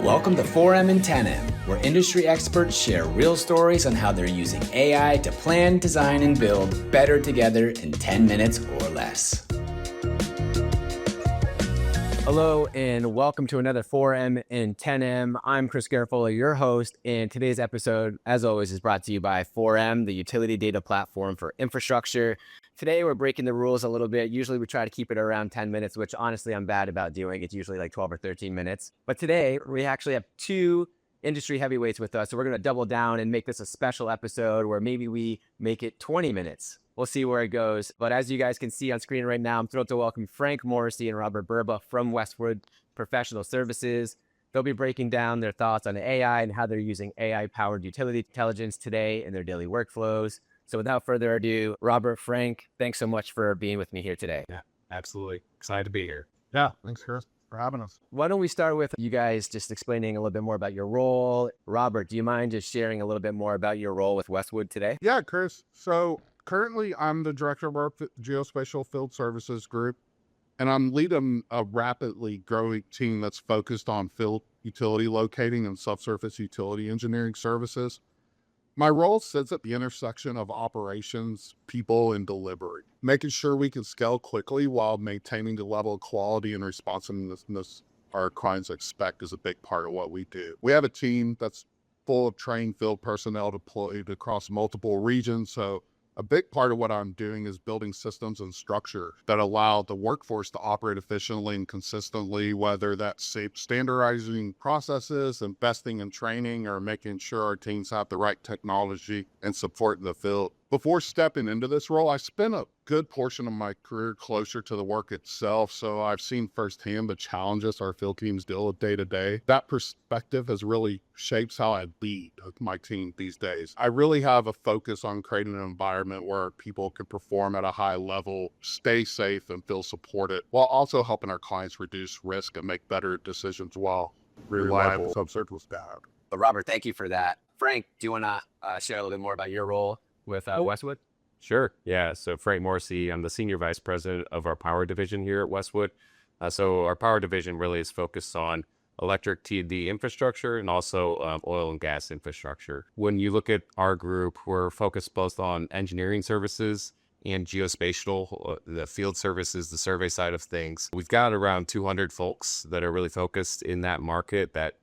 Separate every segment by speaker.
Speaker 1: Welcome to 4M and 10M, where industry experts share real stories on how they're using AI to plan, design, and build better together in 10 minutes or less. Hello, and welcome to another 4M and 10M. I'm Chris Garafola, your host, and today's episode, as always, is brought to you by 4M, the utility data platform for infrastructure. Today, we're breaking the rules a little bit. Usually, we try to keep it around 10 minutes, which honestly, I'm bad about doing. It's usually like 12 or 13 minutes. But today, we actually have two industry heavyweights with us. So we're going to double down and make this a special episode where maybe we make it 20 minutes. We'll see where it goes. But as you guys can see on screen right now, I'm thrilled to welcome Frank Morrissey and Robert Burba from Westwood Professional Services. They'll be breaking down their thoughts on AI and how they're using AI-powered utility intelligence today in their daily workflows. So without further ado, Robert, Frank, thanks so much for being with me here today.
Speaker 2: Yeah, absolutely. Excited to be here.
Speaker 3: Yeah, thanks, Chris, for having us.
Speaker 1: Why don't we start with you guys just explaining a little bit more about your role. Robert, do you mind just sharing a little bit more about your role with Westwood today?
Speaker 3: Yeah, Chris. So currently I'm the director of our Geospatial Field Services group, and I'm leading a rapidly growing team that's focused on field utility locating and subsurface utility engineering services. My role sits at the intersection of operations, people, and delivery, making sure we can scale quickly while maintaining the level of quality and responsiveness our clients expect is a big part of what we do. We have a team that's full of trained field personnel deployed across multiple regions, so a big part of what I'm doing is building systems and structure that allow the workforce to operate efficiently and consistently, whether that's standardizing processes, investing in training, or making sure our teams have the right technology and support in the field. Before stepping into this role, I spent a good portion of my career closer to the work itself, so I've seen firsthand the challenges our field teams deal with day to day. That perspective has really shaped how I lead my team these days. I really have a focus on creating an environment where people can perform at a high level, stay safe, and feel supported, while also helping our clients reduce risk and make better decisions while reliable subsurface data.
Speaker 1: But Robert, thank you for that. Frank, do you want to share a little bit more about your role with Westwood?
Speaker 2: Sure. Yeah. So Frank Morrissey, I'm the Senior Vice President of our Power Division here at Westwood. So our Power Division really is focused on electric T&D infrastructure and also oil and gas infrastructure. When you look at our group, we're focused both on engineering services and geospatial, the field services, the survey side of things. We've got around 200 folks that are really focused in that market, that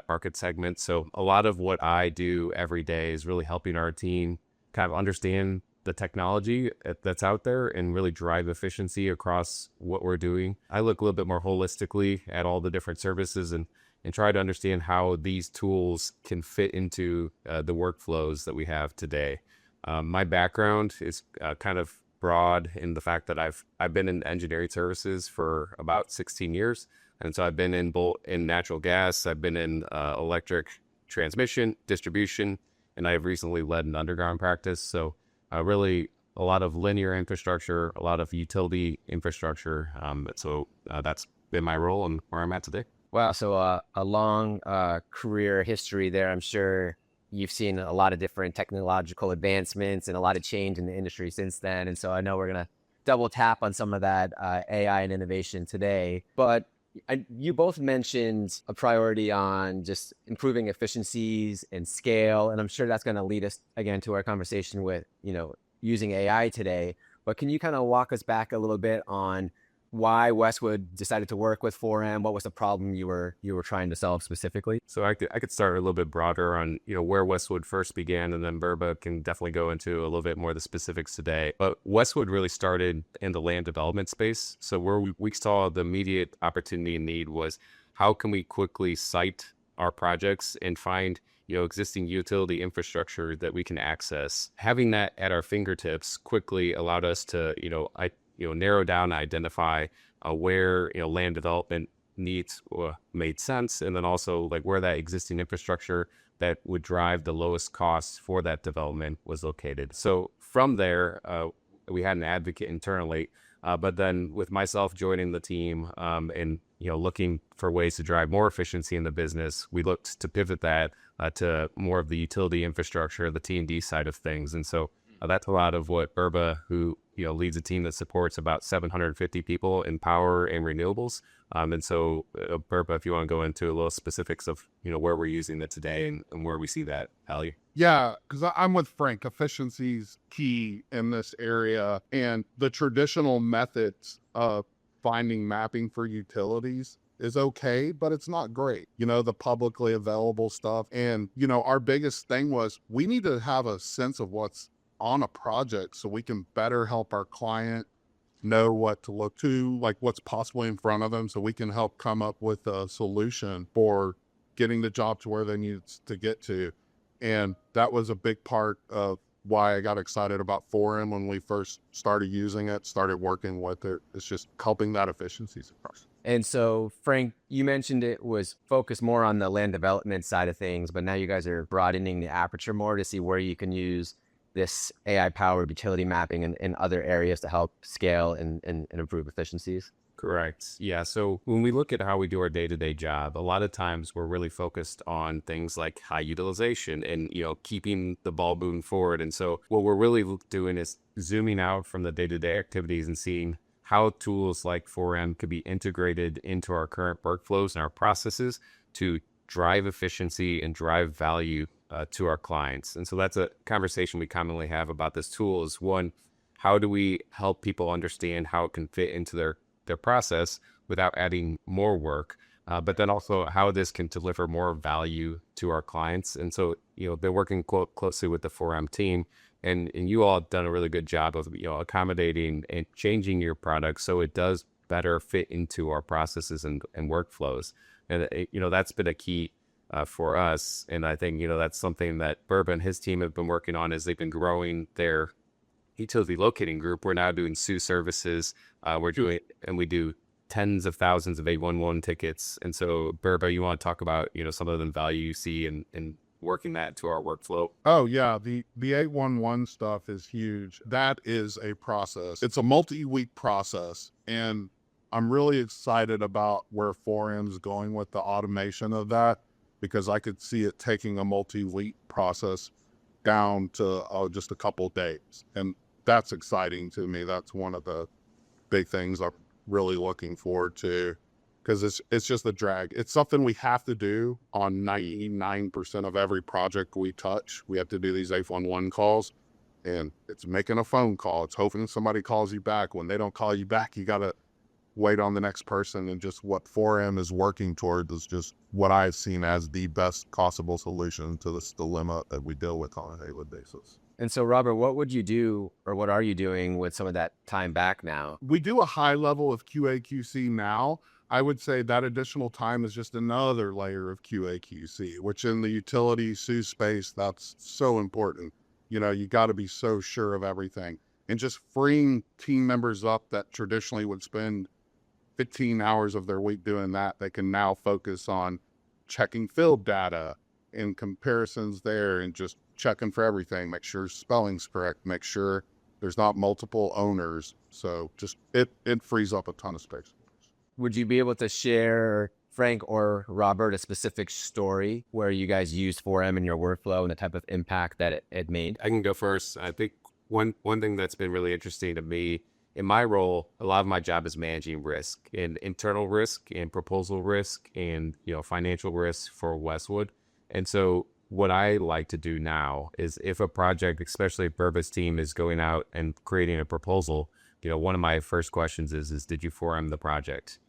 Speaker 2: market segment. So a lot of what I do every day is really helping our team kind of understand the technology that's out there and really drive efficiency across what we're doing. I look a little bit more holistically at all the different services and try to understand how these tools can fit into the workflows that we have today. My background is kind of broad in the fact that I've been in engineering services for about 16 years. And so I've been in natural gas, I've been in electric transmission, distribution, and I've recently led an underground practice. So really a lot of linear infrastructure, a lot of utility infrastructure. So that's been my role and where I'm at today.
Speaker 1: Wow. So a long career history there. I'm sure you've seen a lot of different technological advancements and a lot of change in the industry since then. And so I know we're going to double tap on some of that AI and innovation today. But you both mentioned a priority on just improving efficiencies and scale. And I'm sure that's going to lead us again to our conversation with, using AI today. But can you kind of walk us back a little bit on why Westwood decided to work with 4M? What was the problem you were trying to solve specifically?
Speaker 2: So I could start a little bit broader on where Westwood first began, and then Burba can definitely go into a little bit more of the specifics today. But Westwood really started in the land development space. So where we saw the immediate opportunity and need was how can we quickly site our projects and find existing utility infrastructure that we can access. Having that at our fingertips quickly allowed us to narrow down and identify where land development needs made sense, and then also like where that existing infrastructure that would drive the lowest costs for that development was located. So from there, we had an advocate internally, but then with myself joining the team and looking for ways to drive more efficiency in the business, we looked to pivot that to more of the utility infrastructure, the T&D side of things. And so That's a lot of what Burba, who leads a team that supports about 750 people in power and renewables. And so, Burba, if you want to go into a little specifics of where we're using it today and where we see that value.
Speaker 3: Yeah, because I'm with Frank. Efficiency's key in this area, and the traditional methods of finding mapping for utilities is okay, but it's not great. The publicly available stuff. And, our biggest thing was we need to have a sense of what's on a project so we can better help our client know what to look to, like what's possibly in front of them, so we can help come up with a solution for getting the job to where they need to get to. And that was a big part of why I got excited about 4M when we first started using it, started working with it. It's just helping that efficiency.
Speaker 1: And so, Frank, you mentioned it was focused more on the land development side of things, but now you guys are broadening the aperture more to see where you can use this AI-powered utility mapping in other areas to help scale and improve efficiencies.
Speaker 2: Correct. Yeah. So when we look at how we do our day-to-day job, a lot of times we're really focused on things like high utilization and, keeping the ball moving forward. And so what we're really doing is zooming out from the day-to-day activities and seeing how tools like 4M could be integrated into our current workflows and our processes to drive efficiency and drive value to our clients. And so that's a conversation we commonly have about this tool is one, how do we help people understand how it can fit into their process without adding more work, but then also how this can deliver more value to our clients. And so, been working closely with the 4M team, and you all have done a really good job of, accommodating and changing your product so it does better fit into our processes and workflows. And, that's been a key for us. And I think, that's something that Burba and his team have been working on as they've been growing their utility locating group. We're now doing SUE services. We do tens of thousands of 811 tickets. And so, Burba, you want to talk about, some of the value you see in working that to our workflow?
Speaker 3: Oh yeah, the 811 stuff is huge. That is a process. It's a multi-week process, and I'm really excited about where 4M is going with the automation of that, because I could see it taking a multi-week process down to just a couple days. And that's exciting to me. That's one of the big things I'm really looking forward to, because it's just a drag. It's something we have to do on 99% of every project we touch. We have to do these 811 calls, and it's making a phone call. It's hoping somebody calls you back. When they don't call you back, you got to wait on the next person. And just what 4M is working toward is just what I've seen as the best possible solution to this dilemma that we deal with on a daily basis.
Speaker 1: And so, Robert, what would you do, or what are you doing with some of that time back now?
Speaker 3: We do a high level of QA/QC now. I would say that additional time is just another layer of QA/QC, which in the utility SUE space, that's so important. You got to be so sure of everything. And just freeing team members up that traditionally would spend 15 hours of their week doing that, they can now focus on checking field data and comparisons there, and just checking for everything, make sure spelling's correct, make sure there's not multiple owners. So just it frees up a ton of space.
Speaker 1: Would you be able to share, Frank or Robert, a specific story where you guys used 4M in your workflow and the type of impact that it made?
Speaker 2: I can go first. I think one thing that's been really interesting to me in my role, a lot of my job is managing risk, and internal risk and proposal risk and financial risk for Westwood. And so what I like to do now is, if a project, especially if Burba's team is going out and creating a proposal, one of my first questions is did you 4M the project?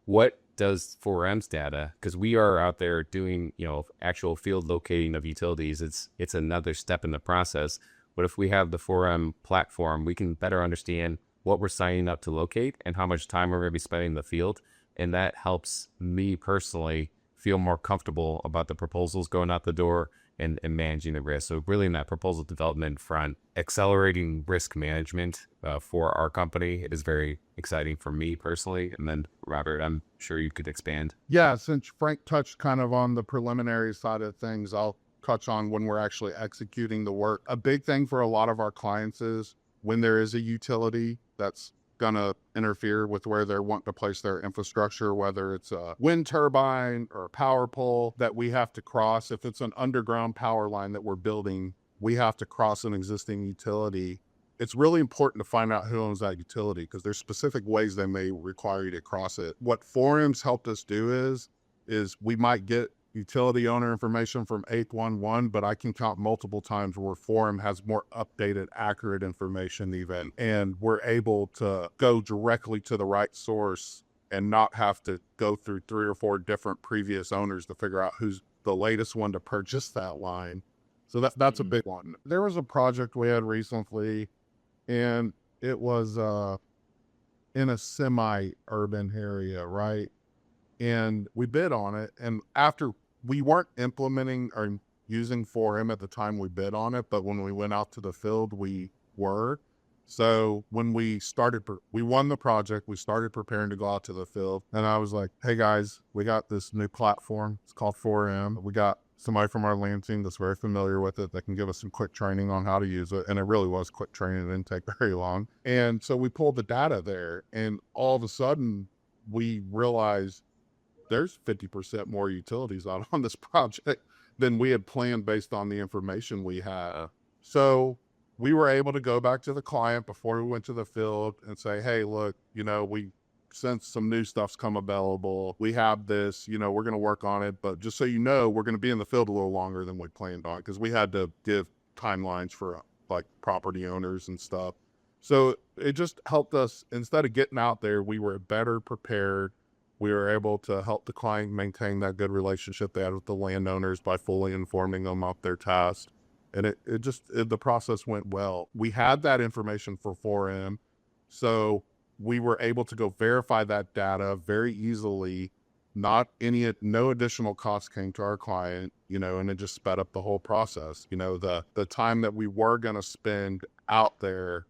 Speaker 2: What does 4M's data, because we are out there doing, actual field locating of utilities. It's another step in the process. But if we have the 4M platform, we can better understand what we're signing up to locate and how much time we're going to be spending in the field. And that helps me personally feel more comfortable about the proposals going out the door and managing the risk. So really in that proposal development front, accelerating risk management for our company, it is very exciting for me personally. And then Robert, I'm sure you could expand.
Speaker 3: Yeah, since Frank touched kind of on the preliminary side of things, I'll touch on when we're actually executing the work. A big thing for a lot of our clients is when there is a utility that's going to interfere with where they're wanting to place their infrastructure, whether it's a wind turbine or a power pole that we have to cross. If it's an underground power line that we're building we have to cross an existing utility, it's really important to find out who owns that utility, because there's specific ways they may require you to cross it. What forums helped us do is we might get utility owner information from 811, but I can count multiple times where forum has more updated, accurate information even, and we're able to go directly to the right source and not have to go through 3 or 4 different previous owners to figure out who's the latest one to purchase that line. So that's a big one. There was a project we had recently, and it was in a semi-urban area, right? And we bid on it, and after we weren't implementing or using 4M at the time we bid on it, but when we went out to the field, we were. So when we won the project, we started preparing to go out to the field, and I was like, hey guys, we got this new platform. It's called 4M. We got somebody from our land team that's very familiar with it that can give us some quick training on how to use it. And it really was quick training. It didn't take very long. And so we pulled the data there, and all of a sudden we realized there's 50% more utilities out on this project than we had planned based on the information we had. So we were able to go back to the client before we went to the field and say, hey, look, since some new stuff's come available, we have this, we're going to work on it. But just so you know, we're going to be in the field a little longer than we planned on, because we had to give timelines for like property owners and stuff. So it just helped us. Instead of getting out there, we were better prepared. We were able to help the client maintain that good relationship they had with the landowners by fully informing them of their tasks. And the process went well. We had that information for 4M. So we were able to go verify that data very easily. No additional cost came to our client, and it just sped up the whole process. The time that we were going to spend out there,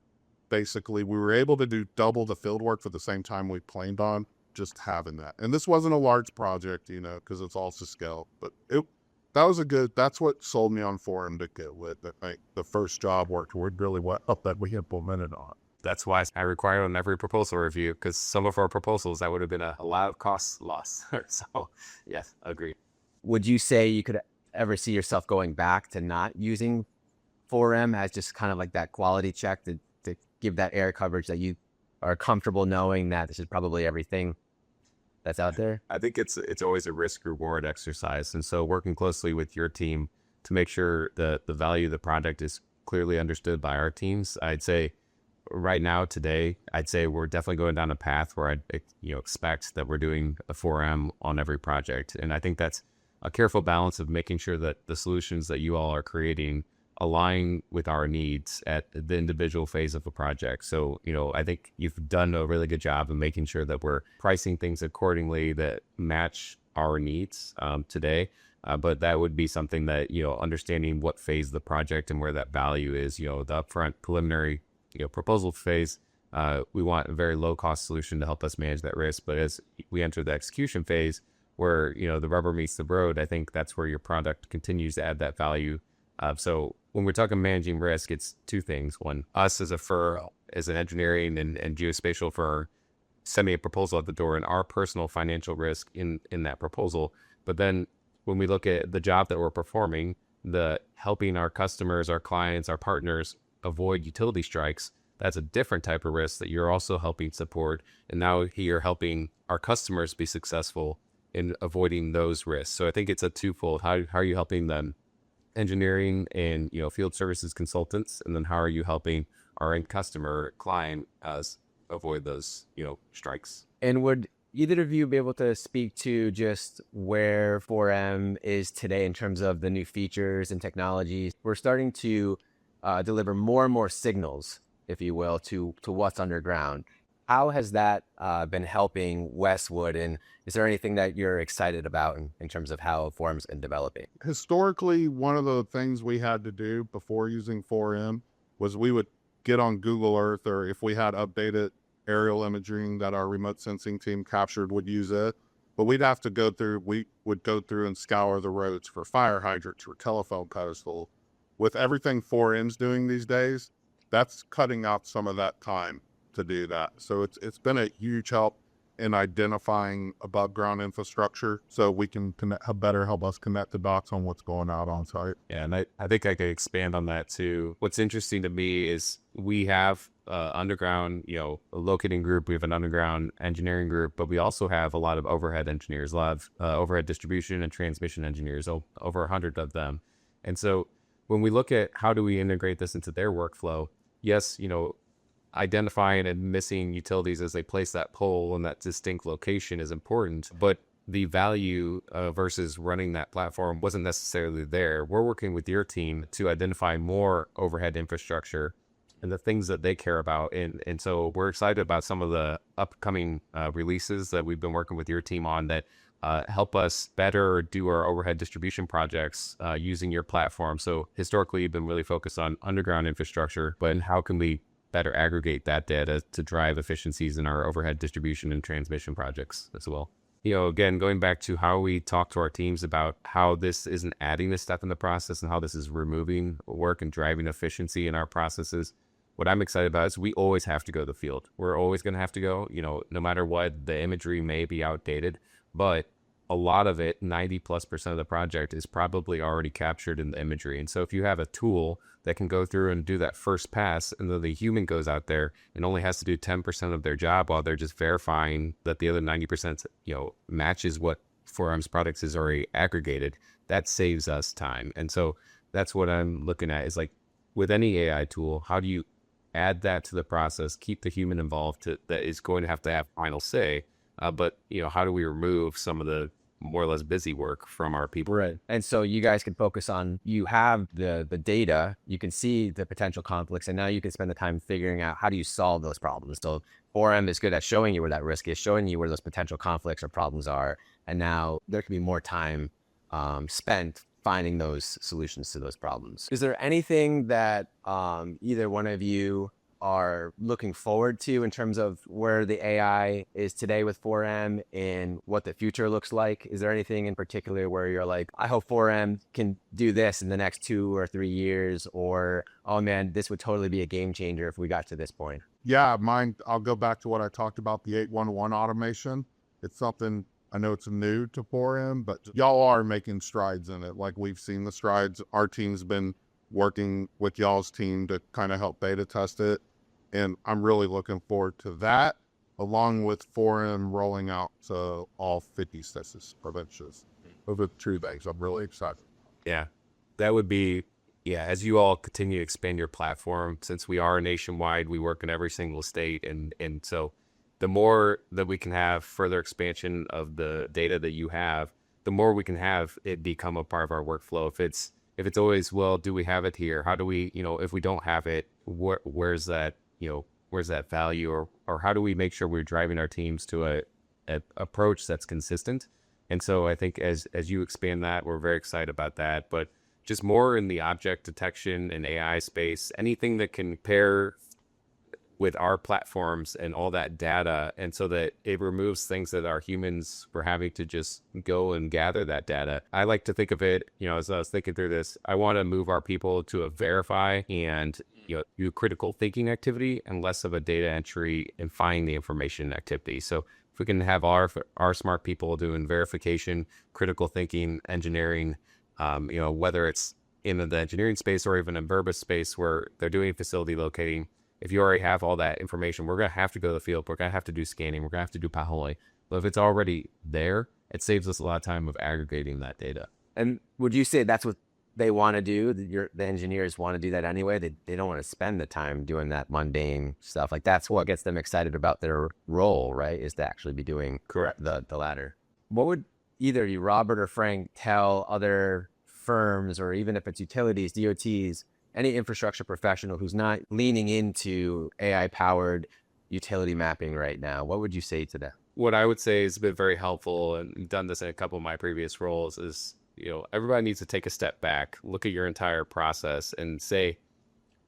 Speaker 3: basically, we were able to do double the field work for the same time we planned on, just having that. And this wasn't a large project, because it's all to scale, but that's what sold me on 4M to get with. I think the first job worked really well that we implemented on.
Speaker 2: That's why I require on every proposal review, because some of our proposals, that would have been a lot of cost loss. So yes, agreed.
Speaker 1: Would you say you could ever see yourself going back to not using 4M as just kind of like that quality check to give that air coverage that you are comfortable knowing that this is probably everything that's out there?
Speaker 2: I think it's always a risk reward exercise. And so working closely with your team to make sure that the value of the product is clearly understood by our teams, I'd say right now, today, I'd say we're definitely going down a path where I'd expect that we're doing a 4M on every project. And I think that's a careful balance of making sure that the solutions that you all are creating align with our needs at the individual phase of a project. So, I think you've done a really good job of making sure that we're pricing things accordingly that match our needs today. But that would be something that, understanding what phase of the project and where that value is, the upfront preliminary proposal phase, we want a very low cost solution to help us manage that risk. But as we enter the execution phase where, the rubber meets the road, I think that's where your product continues to add that value. So when we're talking managing risk, it's two things. One, us as an engineering and geospatial firm, sending a proposal at the door and our personal financial risk in that proposal. But then when we look at the job that we're performing, the helping our customers, our clients, our partners avoid utility strikes, that's a different type of risk that you're also helping support. And now you're helping our customers be successful in avoiding those risks. So I think it's a twofold. How are you helping them, engineering and field services consultants, and then how are you helping our end customer client avoid those strikes?
Speaker 1: And would either of you be able to speak to just where 4M is today in terms of the new features and technologies? We're starting to deliver more and more signals, if you will, to what's underground. How has that been helping Westwood? And is there anything that you're excited about in terms of how 4M's been developing?
Speaker 3: Historically, one of the things we had to do before using 4M was we would get on Google Earth, or if we had updated aerial imaging that our remote sensing team captured, would use it. But we would go through and scour the roads for fire hydrants or telephone pedestal. With everything 4M's doing these days, that's cutting out some of that time to do that. So it's been a huge help. in identifying above ground infrastructure so we can better help us connect the dots on what's going out on site.
Speaker 2: Yeah, and I think I could expand on that too. What's interesting to me is we have underground, a locating group, we have an underground engineering group, but we also have a lot of overhead engineers, a lot of overhead distribution and transmission engineers, over 100 of them. And so when we look at how do we integrate this into their workflow, yes, identifying and missing utilities as they place that pole in that distinct location is important, but the value versus running that platform wasn't necessarily there. We're working with your team to identify more overhead infrastructure and the things that they care about. And so we're excited about some of the upcoming releases that we've been working with your team on that help us better do our overhead distribution projects using your platform. So historically, you've been really focused on underground infrastructure, but how can we better aggregate that data to drive efficiencies in our overhead distribution and transmission projects as well? Again, going back to how we talk to our teams about how this isn't adding a step in the process and how this is removing work and driving efficiency in our processes. What I'm excited about is we always have to go to the field. We're always going to have to go, no matter what, the imagery may be outdated, but a lot of it, 90+% of the project is probably already captured in the imagery. And so if you have a tool that can go through and do that first pass, and then the human goes out there and only has to do 10% of their job while they're just verifying that the other 90%, matches what 4M's products is already aggregated, that saves us time. And so that's what I'm looking at is like with any AI tool, how do you add that to the process, keep the human involved that is going to have final say, but how do we remove some of the more or less busy work from our people?
Speaker 1: Right. And so you guys can focus on, you have the data, you can see the potential conflicts, and now you can spend the time figuring out how do you solve those problems. So 4M is good at showing you where that risk is, showing you where those potential conflicts or problems are. And now there can be more time spent finding those solutions to those problems. Is there anything that either one of you are looking forward to in terms of where the AI is today with 4M and what the future looks like? Is there anything in particular where you're like, I hope 4M can do this in the next 2 or 3 years, or, oh man, this would totally be a game changer if we got to this point?
Speaker 3: Yeah, I'll go back to what I talked about, the 811 automation. It's something, I know it's new to 4M, but y'all are making strides in it. Like we've seen the strides. Our team's been working with y'all's team to kind of help beta test it. And I'm really looking forward to that, along with 4M rolling out to all 50 states, provinces over 2 days. I'm really excited.
Speaker 2: Yeah, that would be, as you all continue to expand your platform, since we are nationwide, we work in every single state. And so the more that we can have further expansion of the data that you have, the more we can have it become a part of our workflow. If it's always, well, do we have it here? How do we, if we don't have it, where's that value, or how do we make sure we're driving our teams to a approach that's consistent? And so I think as you expand that, we're very excited about that, but just more in the object detection and AI space, anything that can pair with our platforms and all that data, and so that it removes things that our humans were having to just go and gather that data. I like to think of it, as I was thinking through this, I want to move our people to a verify and do critical thinking activity and less of a data entry and find the information activity. So if we can have our smart people doing verification, critical thinking, engineering, whether it's in the engineering space or even in Burba space where they're doing facility locating, if you already have all that information, we're going to have to go to the field. We're going to have to do scanning. We're going to have to do Pahole. But if it's already there, it saves us a lot of time of aggregating that data.
Speaker 1: And would you say that's what they want to do? The engineers want to do that anyway? They don't want to spend the time doing that mundane stuff. Like that's what gets them excited about their role, right? Is to actually be doing
Speaker 2: Correct.
Speaker 1: the latter. What would either you, Robert or Frank, tell other firms, or even if it's utilities, DOTs, any infrastructure professional who's not leaning into AI-powered utility mapping right now? What would you say to them?
Speaker 2: What I would say has been very helpful, and I've done this in a couple of my previous roles, is everybody needs to take a step back, look at your entire process and say,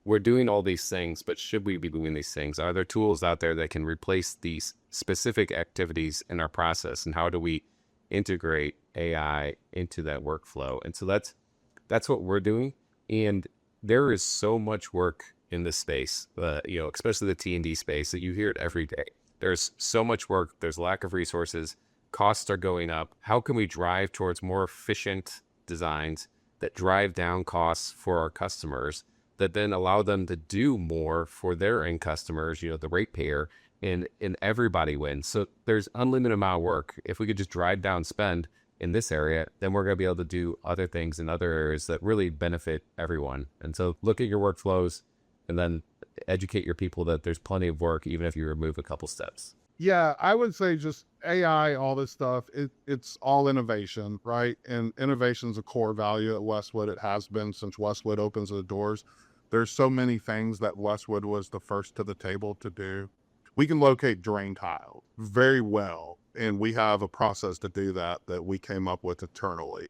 Speaker 2: we're doing all these things, but should we be doing these things? Are there tools out there that can replace these specific activities in our process? And how do we integrate AI into that workflow? And so that's what we're doing. And there is so much work in this space, especially the T&D space, that you hear it every day. there's so much work, there's lack of resources, costs are going up. How can we drive towards more efficient designs that drive down costs for our customers, that then allow them to do more for their end customers, the ratepayer, and everybody wins. So there's unlimited amount of work. If we could just drive down spend in this area, then we're going to be able to do other things in other areas that really benefit everyone. And so look at your workflows and then educate your people that there's plenty of work, even if you remove a couple steps.
Speaker 3: Yeah, I would say just AI, all this stuff, it's all innovation, right? And innovation is a core value at Westwood. It has been since Westwood opens the doors. There's so many things that Westwood was the first to the table to do. We can locate drain tile very well, and we have a process to do that we came up with internally.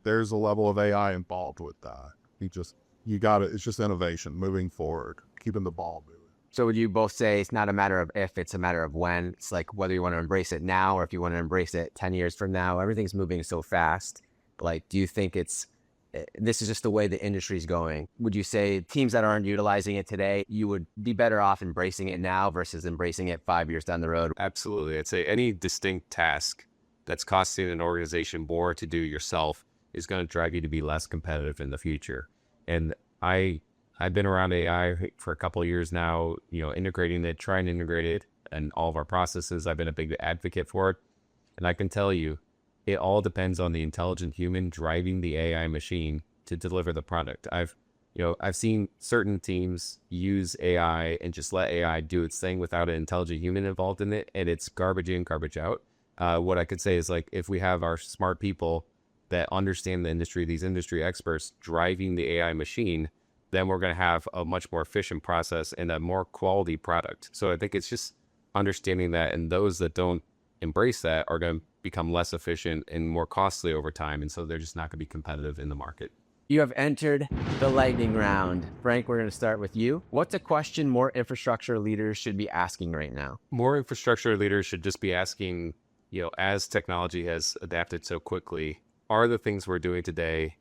Speaker 3: There's a level of AI involved with that. You got it. It's just innovation, moving forward, keeping the ball moving.
Speaker 1: So would you both say it's not a matter of if, it's a matter of when? It's like whether you want to embrace it now or if you want to embrace it 10 years from now. Everything's moving so fast. Like, do you think this is just the way the industry is going? Would you say teams that aren't utilizing it today, you would be better off embracing it now versus embracing it 5 years down the road?
Speaker 2: Absolutely. I'd say any distinct task that's costing an organization more to do yourself is going to drive you to be less competitive in the future. And I've been around AI for a couple of years now, integrating it, trying to integrate it in all of our processes. I've been a big advocate for it. And I can tell you, it all depends on the intelligent human driving the AI machine to deliver the product. I've seen certain teams use AI and just let AI do its thing without an intelligent human involved in it, and it's garbage in, garbage out. What I could say is, like, if we have our smart people that understand the industry, these industry experts driving the AI machine, then we're going to have a much more efficient process and a more quality product. So I think it's just understanding that, and those that don't embrace that are going to become less efficient and more costly over time. And so they're just not going to be competitive in the market.
Speaker 1: You have entered the lightning round. Frank, we're going to start with you. What's a question more infrastructure leaders should be asking right now?
Speaker 2: More infrastructure leaders should just be asking, as technology has adapted so quickly, are the things we're doing today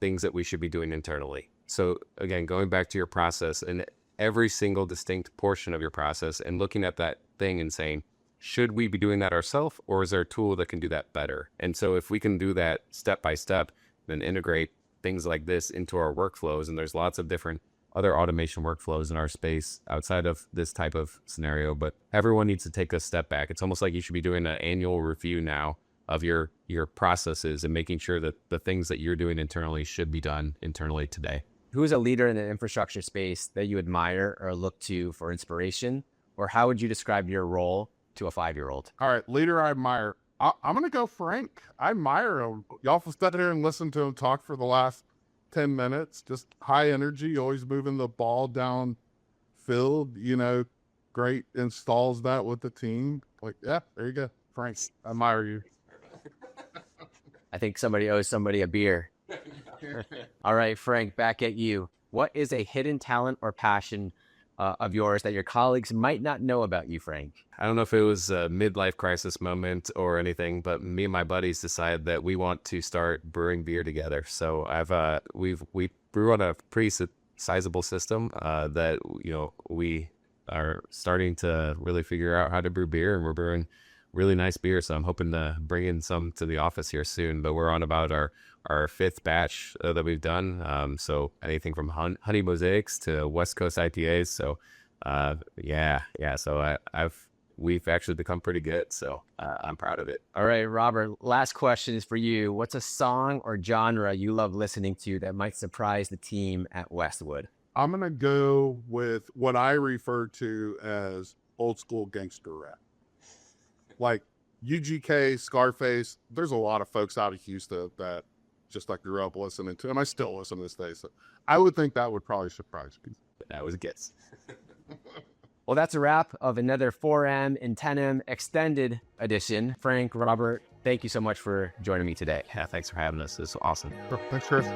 Speaker 2: things that we should be doing internally? So again, going back to your process and every single distinct portion of your process and looking at that thing and saying, should we be doing that ourselves, or is there a tool that can do that better? And so if we can do that step by step, then integrate things like this into our workflows, and there's lots of different other automation workflows in our space outside of this type of scenario, but everyone needs to take a step back. It's almost like you should be doing an annual review now of your processes and making sure that the things that you're doing internally should be done internally today.
Speaker 1: Who is a leader in the infrastructure space that you admire or look to for inspiration? Or how would you describe your role to a 5-year-old?
Speaker 3: All right, leader I admire. I'm going to go Frank. I admire him. Y'all sit there and listen to him talk for the last 10 minutes. Just high energy, always moving the ball down field, great, installs that with the team. Like, yeah, there you go. Frank, I admire you.
Speaker 1: I think somebody owes somebody a beer. All right, Frank, back at you. What is a hidden talent or passion of yours that your colleagues might not know about you, Frank?
Speaker 2: I don't know if it was a midlife crisis moment or anything, but me and my buddies decided that we want to start brewing beer together. So we brew on a pretty sizable system that we are starting to really figure out how to brew beer, and we're brewing really nice beer. So I'm hoping to bring in some to the office here soon. But we're on about our 5th batch that we've done. So anything from honey mosaics to West Coast IPAs. So So we've actually become pretty good. So I'm proud of it.
Speaker 1: All right, Robert, last question is for you. What's a song or genre you love listening to that might surprise the team at Westwood?
Speaker 3: I'm going to go with what I refer to as old school gangster rap. Like UGK, Scarface. There's a lot of folks out of Houston that just I grew up listening to, and I still listen to this day. So I would think that would probably surprise people.
Speaker 2: That was a guess.
Speaker 1: Well, that's a wrap of another 4M and 10M extended edition. Frank, Robert, thank you so much for joining me today.
Speaker 2: Yeah, thanks for having us. It's awesome.
Speaker 3: Thanks, Chris.